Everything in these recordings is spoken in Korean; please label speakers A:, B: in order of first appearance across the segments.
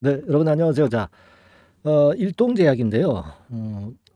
A: 네, 여러분 안녕하세요. 자, 일동제약인데요.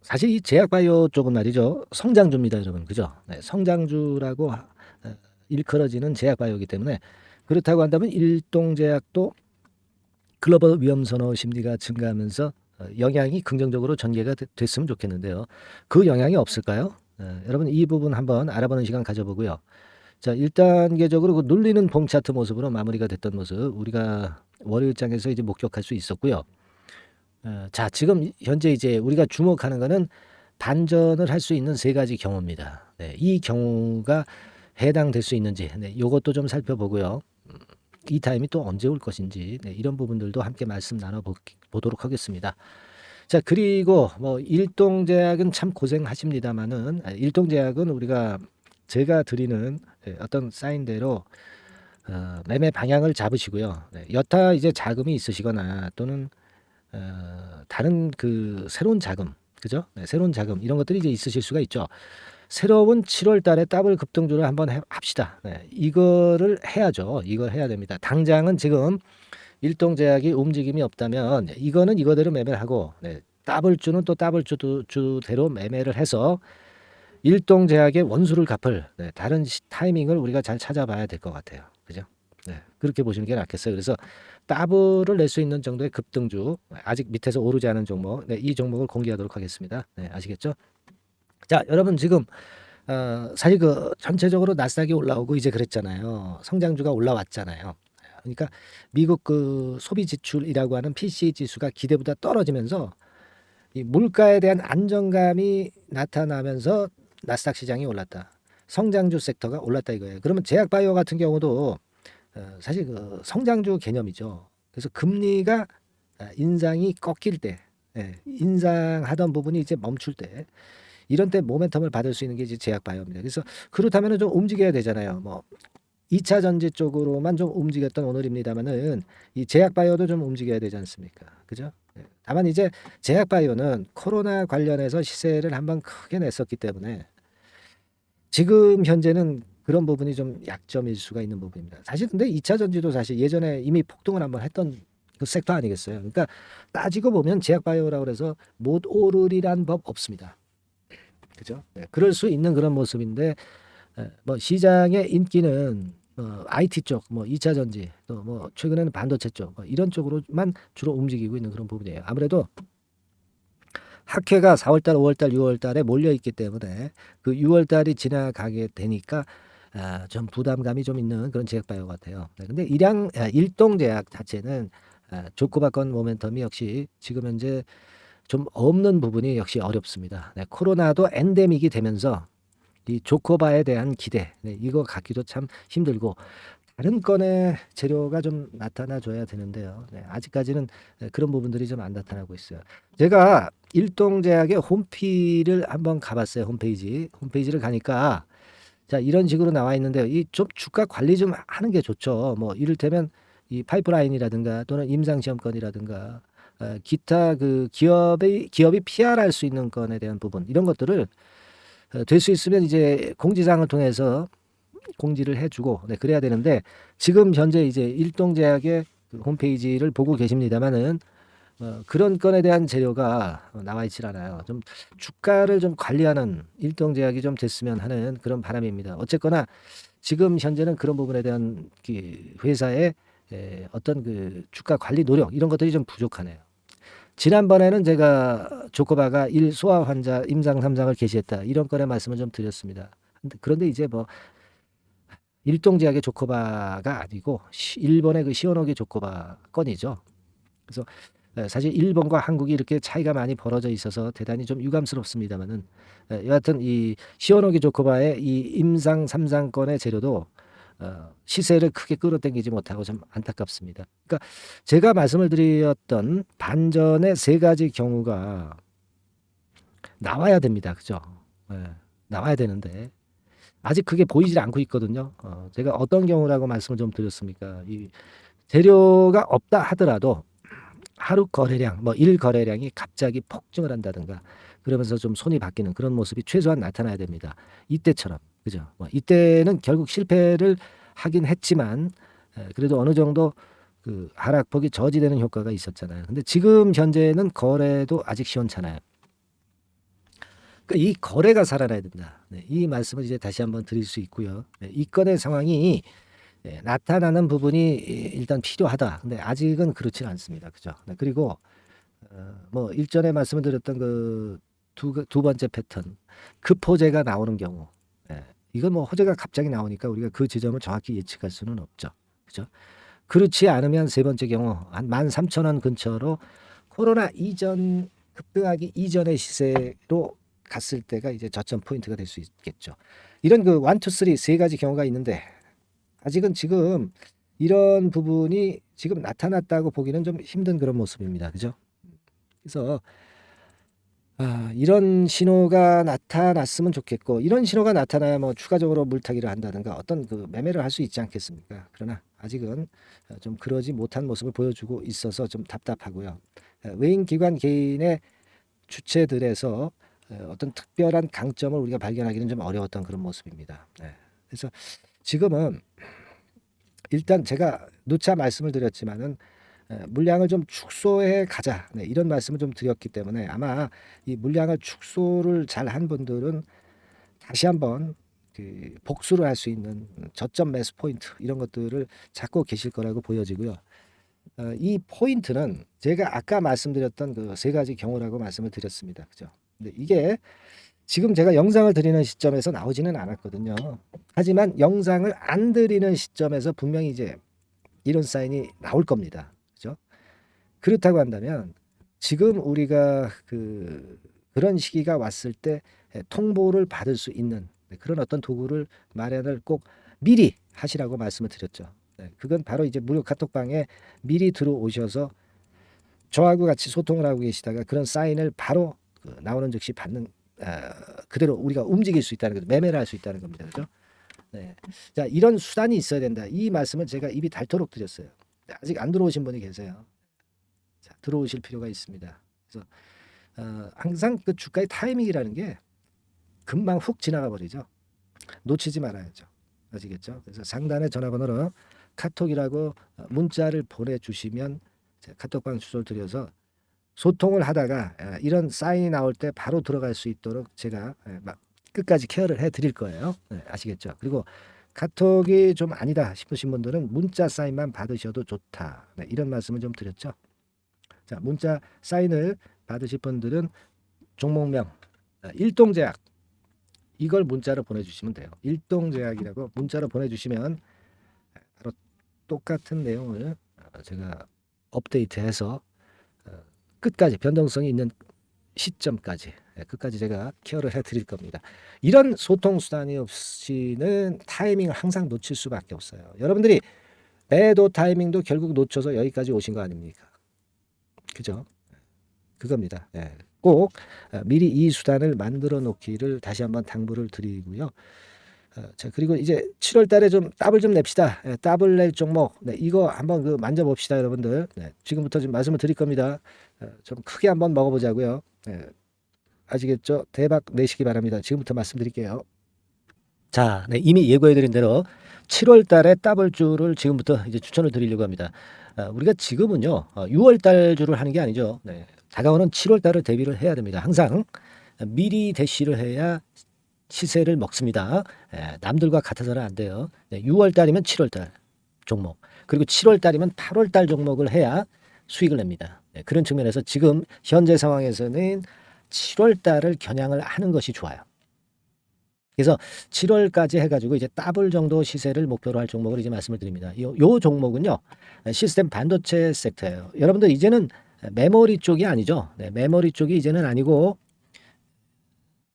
A: 사실 이 제약바이오 쪽은 말이죠. 성장주입니다, 여러분. 그죠? 네, 성장주라고 일컬어지는 제약바이오이기 때문에 그렇다고 한다면 일동제약도 글로벌 위험 선호 심리가 증가하면서 영향이 긍정적으로 전개가 됐으면 좋겠는데요. 그 영향이 없을까요? 여러분 이 부분 한번 알아보는 시간 가져보고요. 자, 1단계적으로 그 눌리는 봉 차트 모습으로 마무리가 됐던 모습 우리가 월요일장에서 이제 목격할 수 있었고요. 자, 지금 현재 이제 우리가 주목하는 거는 반전을 할 수 있는 세 가지 경우입니다. 네, 이 경우가 해당될 수 있는지, 네, 요것도 좀 살펴보고요. 이 타임이 또 언제 올 것인지, 네, 이런 부분들도 함께 말씀 나눠보도록 하겠습니다. 자, 그리고 뭐 일동제약은 참 고생하십니다만은 일동제약은 우리가 제가 드리는 어떤 사인대로 매매 방향을 잡으시고요. 네, 여타 이제 자금이 있으시거나 또는 다른 그 새로운 자금, 그죠? 네, 새로운 자금 이런 것들이 이제 있으실 수가 있죠. 새로운 7월 달에 더블 급등주를 한번 합시다. 네, 이거를 해야죠. 이걸 해야 됩니다. 당장은 지금 일동제약이 움직임이 없다면 이거는 이거대로 매매를 하고, 네, 더블주는 또 더블주대로 매매를 해서 일동제약의 원수를 갚을, 네, 다른 타이밍을 우리가 잘 찾아봐야 될 것 같아요. 그죠? 네, 그렇게 보시는 게 낫겠어요. 그래서 더블을 낼 수 있는 정도의 급등주, 아직 밑에서 오르지 않은 종목, 네, 이 종목을 공개하도록 하겠습니다. 네, 아시겠죠? 자, 여러분 지금 사실 그 전체적으로 나스닥이 올라오고 이제 그랬잖아요. 성장주가 올라왔잖아요. 그러니까 미국 그 소비 지출이라고 하는 PCE 지수가 기대보다 떨어지면서 이 물가에 대한 안정감이 나타나면서 나스닥 시장이 올랐다. 성장주 섹터가 올랐다 이거예요. 그러면 제약바이오 같은 경우도 사실 그 성장주 개념이죠. 그래서 금리가 인상이 꺾일 때, 인상하던 부분이 이제 멈출 때, 이런 때 모멘텀을 받을 수 있는 게 이제 제약바이오입니다. 그래서 그렇다면 좀 움직여야 되잖아요. 뭐 2차 전지 쪽으로만 좀 움직였던 오늘입니다만은 이 제약바이오도 좀 움직여야 되지 않습니까? 그죠? 다만 이제 제약바이오는 코로나 관련해서 시세를 한번 크게 냈었기 때문에 지금 현재는 그런 부분이 좀 약점일 수가 있는 부분입니다. 사실 근데 2차 전지도 사실 예전에 이미 폭등을 한번 했던 그 섹터 아니겠어요? 그러니까 따지고 보면 제약바이오라고 해서 못 오르리란 법 없습니다. 그죠? 네, 그럴 수 있는 그런 모습인데 뭐 시장의 인기는 IT 쪽, 뭐 2차 전지, 또 뭐 최근에는 반도체 쪽, 뭐 이런 쪽으로만 주로 움직이고 있는 그런 부분이에요. 아무래도 학회가 4월달, 5월달, 6월달에 몰려 있기 때문에 그 6월달이 지나가게 되니까 좀 부담감이 좀 있는 그런 제약바이오 같아요. 네, 근데 일동제약 자체는 조코바건 모멘텀이 역시 지금 현재 좀 없는 부분이 역시 어렵습니다. 네, 코로나도 엔데믹이 되면서 이 조코바에 대한 기대, 네, 이거 갖기도 참 힘들고 다른 건의 재료가 좀 나타나 줘야 되는데요. 네, 아직까지는 그런 부분들이 좀 안 나타나고 있어요. 제가 일동제약의 홈피를 한번 가봤어요. 홈페이지를 가니까 자, 이런 식으로 나와 있는데요. 이 좀 주가 관리 좀 하는 게 좋죠. 뭐 이를테면 이 파이프라인이라든가 또는 임상시험건이라든가 기타 그 기업이 PR할 수 있는 건에 대한 부분 이런 것들을 될 수 있으면 이제 공지사항을 통해서 공지를 해주고, 네, 그래야 되는데 지금 현재 이제 일동제약의 그 홈페이지를 보고 계십니다만은 그런 건에 대한 재료가 나와 있질 않아요. 좀 주가를 좀 관리하는 일동제약이 좀 됐으면 하는 그런 바람입니다. 어쨌거나 지금 현재는 그런 부분에 대한 그 회사의 어떤 그 주가 관리 노력 이런 것들이 좀 부족하네요. 지난번에는 제가 조코바가 소아 환자 임상 3상을 개시했다 이런 건의 말씀을 좀 드렸습니다. 그런데 이제 뭐 일동제약의 조코바가 아니고 일본의 그 시오노기 조코바 건이죠. 그래서 사실 일본과 한국이 이렇게 차이가 많이 벌어져 있어서 대단히 좀 유감스럽습니다만은 여하튼 이 시오노기 조코바의 이 임상 3상권의 재료도 시세를 크게 끌어당기지 못하고 좀 안타깝습니다. 그러니까 제가 말씀을 드렸던 반전의 세 가지 경우가 나와야 됩니다. 그죠? 예, 나와야 되는데 아직 그게 보이질 않고 있거든요. 제가 어떤 경우라고 말씀을 좀 드렸습니까? 이 재료가 없다 하더라도 하루 거래량, 뭐 일 거래량이 갑자기 폭증을 한다든가 그러면서 좀 손이 바뀌는 그런 모습이 최소한 나타나야 됩니다. 이때처럼, 그죠? 뭐 이때는 결국 실패를 하긴 했지만 그래도 어느 정도 그 하락폭이 저지되는 효과가 있었잖아요. 근데 지금 현재는 거래도 아직 시원찮아요. 그러니까 이 거래가 살아나야 된다. 네, 이 말씀을 이제 다시 한번 드릴 수 있고요. 네, 이 건의 상황이 나타나는 부분이 일단 필요하다. 근데 아직은 그렇지는 않습니다. 그죠? 네, 그리고 뭐 일전에 말씀을 드렸던 그 두 번째 패턴 급호재가 나오는 경우, 이건 뭐 호재가 갑자기 나오니까 우리가 그 지점을 정확히 예측할 수는 없죠. 그죠? 그렇지 않으면 세 번째 경우 한 13,000원 근처로 코로나 이전 급등하기 이전의 시세로 갔을 때가 이제 저점 포인트가 될 수 있겠죠. 이런 그 1, 2, 3 세 가지 경우가 있는데 아직은 지금 이런 부분이 지금 나타났다고 보기는 좀 힘든 그런 모습입니다. 그죠? 그래서 이런 신호가 나타났으면 좋겠고, 이런 신호가 나타나야 뭐 추가적으로 물타기를 한다든가 어떤 그 매매를 할 수 있지 않겠습니까? 그러나 아직은 좀 그러지 못한 모습을 보여주고 있어서 좀 답답하고요. 외인 기관 개인의 주체들에서 어떤 특별한 강점을 우리가 발견하기는 좀 어려웠던 그런 모습입니다. 그래서 지금은 일단 제가 누차 말씀을 드렸지만은 물량을 좀 축소해 가자, 이런 말씀을 좀 드렸기 때문에 아마 이 물량을 축소를 잘 한 분들은 다시 한번 그 복수를 할 수 있는 저점 매수 포인트 이런 것들을 잡고 계실 거라고 보여지고요. 이 포인트는 제가 아까 말씀드렸던 그 세 가지 경우라고 말씀을 드렸습니다. 그죠? 근데 이게 지금 제가 영상을 드리는 시점에서 나오지는 않았거든요. 하지만 영상을 안 드리는 시점에서 분명히 이제 이런 사인이 나올 겁니다. 그죠? 그렇다고 한다면 지금 우리가 그런 시기가 왔을 때 통보를 받을 수 있는 그런 어떤 도구를 마련을 꼭 미리 하시라고 말씀을 드렸죠. 그건 바로 이제 무료 카톡방에 미리 들어오셔서 저하고 같이 소통을 하고 계시다가 그런 사인을 바로 나오는 즉시 받는, 그대로 우리가 움직일 수 있다는 거죠. 매매를 할 수 있다는 겁니다. 그죠? 자, 이런 수단이 있어야 된다. 이 말씀을 제가 입이 닳도록 드렸어요. 아직 안 들어오신 분이 계세요. 자, 들어오실 필요가 있습니다. 그래서 항상 그 주가의 타이밍이라는 게 금방 훅 지나가 버리죠. 놓치지 말아야죠. 아시겠죠? 그래서 상단에 전화번호로 카톡이라고 문자를 보내주시면 카톡방 주소를 드려서 소통을 하다가 이런 사인이 나올 때 바로 들어갈 수 있도록 제가 막 끝까지 케어를 해드릴 거예요. 아시겠죠? 그리고 카톡이 좀 아니다 싶으신 분들은 문자 사인만 받으셔도 좋다. 이런 말씀을 좀 드렸죠. 자, 문자 사인을 받으실 분들은 종목명 일동제약 이걸 문자로 보내주시면 돼요. 일동제약이라고 문자로 보내주시면 바로 똑같은 내용을 제가 업데이트해서 끝까지 변동성이 있는 시점까지 끝까지 제가 케어를 해드릴 겁니다. 이런 소통 수단이 없이는 타이밍을 항상 놓칠 수밖에 없어요. 여러분들이 매도 타이밍도 결국 놓쳐서 여기까지 오신 거 아닙니까? 그죠? 그겁니다. 꼭 미리 이 수단을 만들어 놓기를 다시 한번 당부를 드리고요. 자, 그리고 이제 7월 달에 좀 답을 좀 냅시다. 답을 낼 종목. 이거 한번 그 만져봅시다, 여러분들. 지금부터 좀 말씀을 드릴 겁니다. 좀 크게 한번 먹어보자고요. 아시겠죠? 대박 내시기 바랍니다. 지금부터 말씀드릴게요. 자, 이미 예고해드린 대로 7월 달에 더블주를 지금부터 이제 추천을 드리려고 합니다. 우리가 지금은요, 6월 달 주를 하는 게 아니죠. 다가오는 7월 달을 대비를 해야 됩니다. 항상 미리 대시를 해야 시세를 먹습니다. 남들과 같아서는 안 돼요. 6월 달이면 7월 달 종목, 그리고 7월 달이면 8월 달 종목을 해야 수익을 냅니다. 그런 측면에서 지금 현재 상황에서는 7월 달을 겨냥을 하는 것이 좋아요. 그래서 7월까지 해가지고 이제 더블 정도 시세를 목표로 할 종목을 이제 말씀을 드립니다. 요 종목은요, 시스템 반도체 섹터예요. 여러분들 이제는 메모리 쪽이 아니죠. 메모리 쪽이 이제는 아니고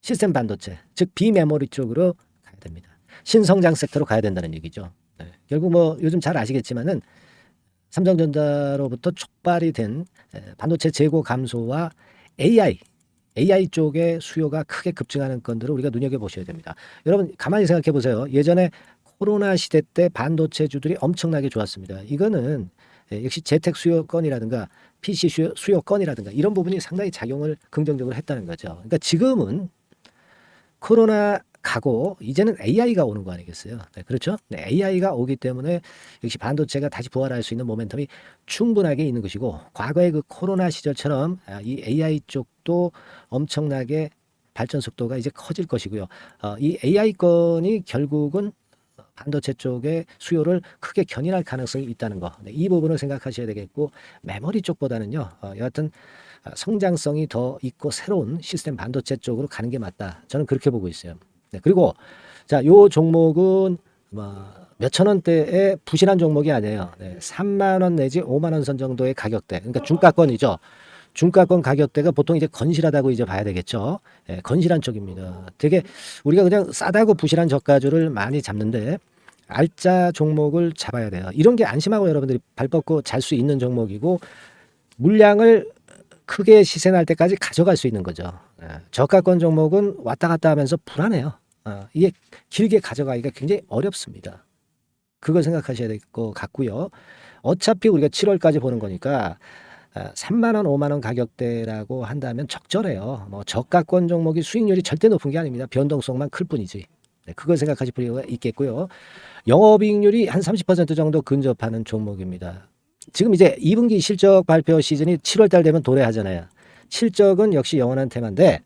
A: 시스템 반도체, 즉 비메모리 쪽으로 가야 됩니다. 신성장 섹터로 가야 된다는 얘기죠. 결국 뭐 요즘 잘 아시겠지만은 삼성전자로부터 촉발이 된 반도체 재고 감소와 AI 쪽의 수요가 크게 급증하는 건들을 우리가 눈여겨보셔야 됩니다. 여러분 가만히 생각해 보세요. 예전에 코로나 시대 때 반도체주들이 엄청나게 좋았습니다. 이거는 역시 재택 수요건이라든가 PC 수요건이라든가 이런 부분이 상당히 작용을 긍정적으로 했다는 거죠. 그러니까 지금은 코로나 가고 이제는 AI가 오는 거 아니겠어요? 네, 그렇죠? 네, AI가 오기 때문에 역시 반도체가 다시 부활할 수 있는 모멘텀이 충분하게 있는 것이고 과거의 그 코로나 시절처럼 이 AI 쪽도 엄청나게 발전 속도가 이제 커질 것이고요. 이 AI 건이 결국은 반도체 쪽의 수요를 크게 견인할 가능성이 있다는 거. 네, 이 부분을 생각하셔야 되겠고 메모리 쪽보다는요. 여하튼 성장성이 더 있고 새로운 시스템 반도체 쪽으로 가는 게 맞다. 저는 그렇게 보고 있어요. 네, 그리고 자, 요 종목은 몇천 원대의 부실한 종목이 아니에요. 네, 3만 원 내지 5만 원 선 정도의 가격대. 그러니까 중가권이죠. 중가권 가격대가 보통 이제 건실하다고 이제 봐야 되겠죠. 예, 건실한 쪽입니다. 되게 우리가 그냥 싸다고 부실한 저가주를 많이 잡는데 알짜 종목을 잡아야 돼요. 이런 게 안심하고 여러분들이 발 뻗고 잘 수 있는 종목이고 물량을 크게 시세 날 때까지 가져갈 수 있는 거죠. 예, 저가권 종목은 왔다 갔다 하면서 불안해요. 이게 길게 가져가기가 굉장히 어렵습니다. 그걸 생각하셔야 될 것 같고요. 어차피 우리가 7월까지 보는 거니까 3만 원, 5만 원 가격대라고 한다면 적절해요. 뭐 저가권 종목이 수익률이 절대 높은 게 아닙니다. 변동성만 클 뿐이지. 네, 그걸 생각하실 필요가 있겠고요. 영업이익률이 한 30% 정도 근접하는 종목입니다. 지금 이제 2분기 실적 발표 시즌이 7월 달 되면 도래하잖아요. 실적은 역시 영원한 테마인데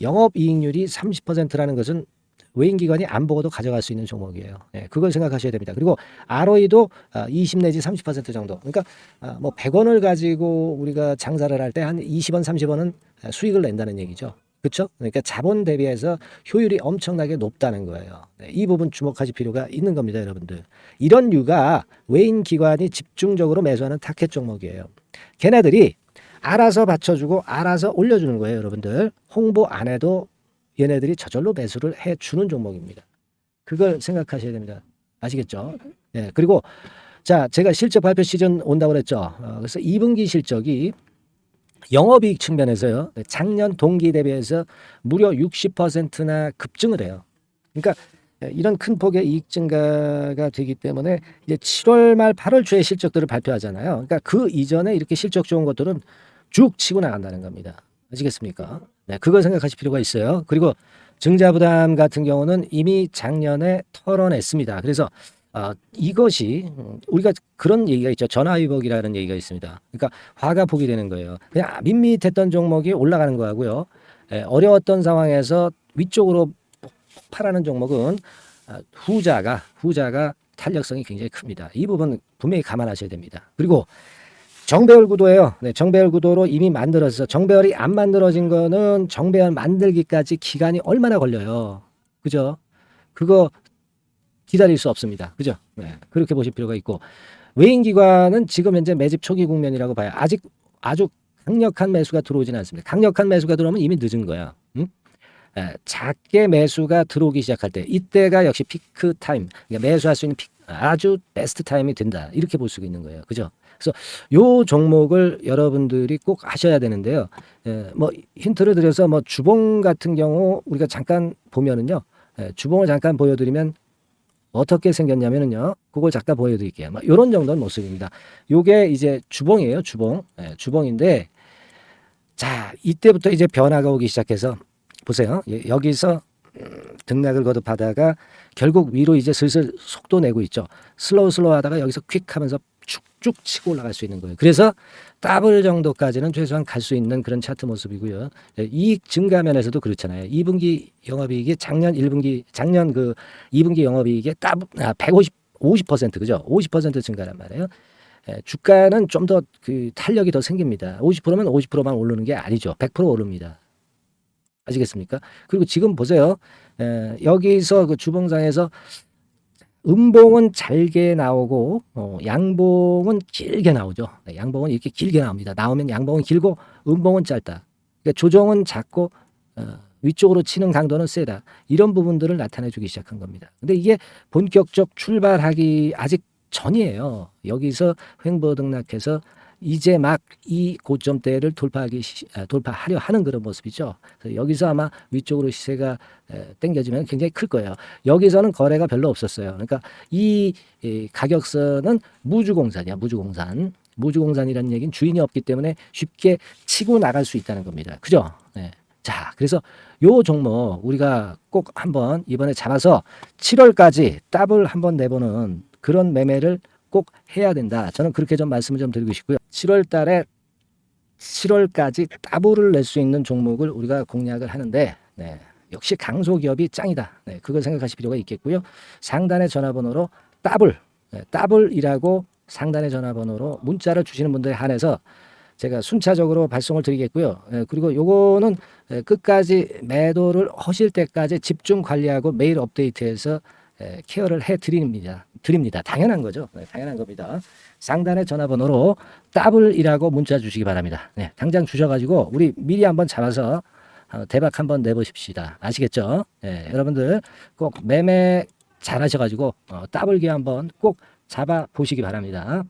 A: 영업이익률이 30%라는 것은 외인기관이 안 보고도 가져갈 수 있는 종목이에요. 네, 그걸 생각하셔야 됩니다. 그리고 ROE도 20 내지 30% 정도. 그러니까 뭐 100원을 가지고 우리가 장사를 할 때 한 20원, 30원은 수익을 낸다는 얘기죠. 그렇죠? 그러니까 자본 대비해서 효율이 엄청나게 높다는 거예요. 네, 이 부분 주목하실 필요가 있는 겁니다, 여러분들. 이런 류가 외인 기관이 집중적으로 매수하는 타켓 종목이에요. 걔네들이 알아서 받쳐주고 알아서 올려주는 거예요, 여러분들. 홍보 안 해도 얘네들이 저절로 매수를 해주는 종목입니다. 그걸 생각하셔야 됩니다. 아시겠죠? 예, 그리고 자, 제가 실적 발표 시즌 온다고 그랬죠. 그래서 2분기 실적이 영업이익 측면에서요. 작년 동기 대비해서 무려 60%나 급증을 해요. 그러니까 이런 큰 폭의 이익 증가가 되기 때문에 이제 7월 말 8월 초에 실적들을 발표하잖아요. 그러니까 그 이전에 이렇게 실적 좋은 것들은 쭉 치고 나간다는 겁니다. 아시겠습니까? 네, 그걸 생각하실 필요가 있어요. 그리고 증자부담 같은 경우는 이미 작년에 털어냈습니다. 그래서 이것이 우리가 그런 얘기가 있죠. 전화위복이라는 얘기가 있습니다. 그러니까 화가 복이 되는 거예요. 그냥 밋밋했던 종목이 올라가는 거하고요. 어려웠던 상황에서 위쪽으로 폭발하는 종목은 후자가 탄력성이 굉장히 큽니다. 이 부분 분명히 감안하셔야 됩니다. 그리고 정배열 구도예요. 네, 정배열 구도로 이미 만들어서 정배열이 안 만들어진 거는 정배열 만들기까지 기간이 얼마나 걸려요. 그죠? 그거 기다릴 수 없습니다. 그죠? 네, 그렇게 보실 필요가 있고 외인기관은 지금 현재 매집 초기 국면이라고 봐요. 아직 아주 강력한 매수가 들어오지는 않습니다. 강력한 매수가 들어오면 이미 늦은 거야. 응? 작게 매수가 들어오기 시작할 때 이때가 역시 피크 타임, 그러니까 매수할 수 있는 아주 베스트 타임이 된다. 이렇게 볼 수 있는 거예요. 그죠? 그래서 요 종목을 여러분들이 꼭 하셔야 되는데요. 뭐 힌트를 드려서 뭐 주봉 같은 경우 우리가 잠깐 보면은요. 주봉을 잠깐 보여드리면 어떻게 생겼냐면은요. 그걸 잠깐 보여드릴게요. 뭐 이런 정도는 모습입니다. 요게 이제 주봉이에요. 주봉. 주봉인데 자 이때부터 이제 변화가 오기 시작해서 보세요. 여기서 등락을 거듭하다가 결국 위로 이제 슬슬 속도 내고 있죠. 슬로우 하다가 여기서 퀵 하면서 쭉쭉 치고 올라갈 수 있는 거예요. 그래서 더블 정도까지는 최소한 갈 수 있는 그런 차트 모습이고요. 이익 증가 면에서도 그렇잖아요. 2분기 영업이익이 작년 그 2분기 영업이익의 50% 그죠? 50% 증가란 말이에요. 주가는 좀 더 그 탄력이 더 생깁니다. 50%면 50%만 오르는 게 아니죠. 100% 오릅니다. 아시겠습니까? 그리고 지금 보세요. 여기서 그 주봉상에서 음봉은 잘게 나오고 양봉은 길게 나오죠. 양봉은 이렇게 길게 나옵니다. 나오면 양봉은 길고 음봉은 짧다. 그러니까 조정은 작고 위쪽으로 치는 강도는 세다. 이런 부분들을 나타내 주기 시작한 겁니다. 근데 이게 본격적 출발하기 아직 전이에요. 여기서 횡보 등락해서 이제 막 이 고점대를 돌파하려 하는 그런 모습이죠. 그래서 여기서 아마 위쪽으로 시세가 당겨지면 굉장히 클 거예요. 여기서는 거래가 별로 없었어요. 그러니까 이 가격선은 무주공산이야. 무주공산이라는 얘기는 주인이 없기 때문에 쉽게 치고 나갈 수 있다는 겁니다. 그죠? 네. 자, 그래서 요 종목 우리가 꼭 한번 이번에 잡아서 7월까지 더블 한번 내보는 그런 매매를 꼭 해야 된다. 저는 그렇게 좀 말씀을 좀 드리고 싶고요. 7월 달에 7월까지 더블을 낼 수 있는 종목을 우리가 공략을 하는데, 네, 역시 강소기업이 짱이다. 네, 그걸 생각하실 필요가 있겠고요. 상단의 전화번호로 더블, 네, 더블이라고 상단의 전화번호로 문자를 주시는 분들에 한해서 제가 순차적으로 발송을 드리겠고요. 예, 그리고 요거는 끝까지 매도를 하실 때까지 집중 관리하고 매일 업데이트해서 케어를 해 드립니다. 당연한 거죠. 네, 당연한 겁니다. 상단의 전화번호로 더블이라고 문자 주시기 바랍니다. 네, 당장 주셔가지고 우리 미리 한번 잡아서 대박 한번 내보십시다. 아시겠죠? 네, 여러분들 꼭 매매 잘하셔가지고 더블기 한번 꼭 잡아 보시기 바랍니다.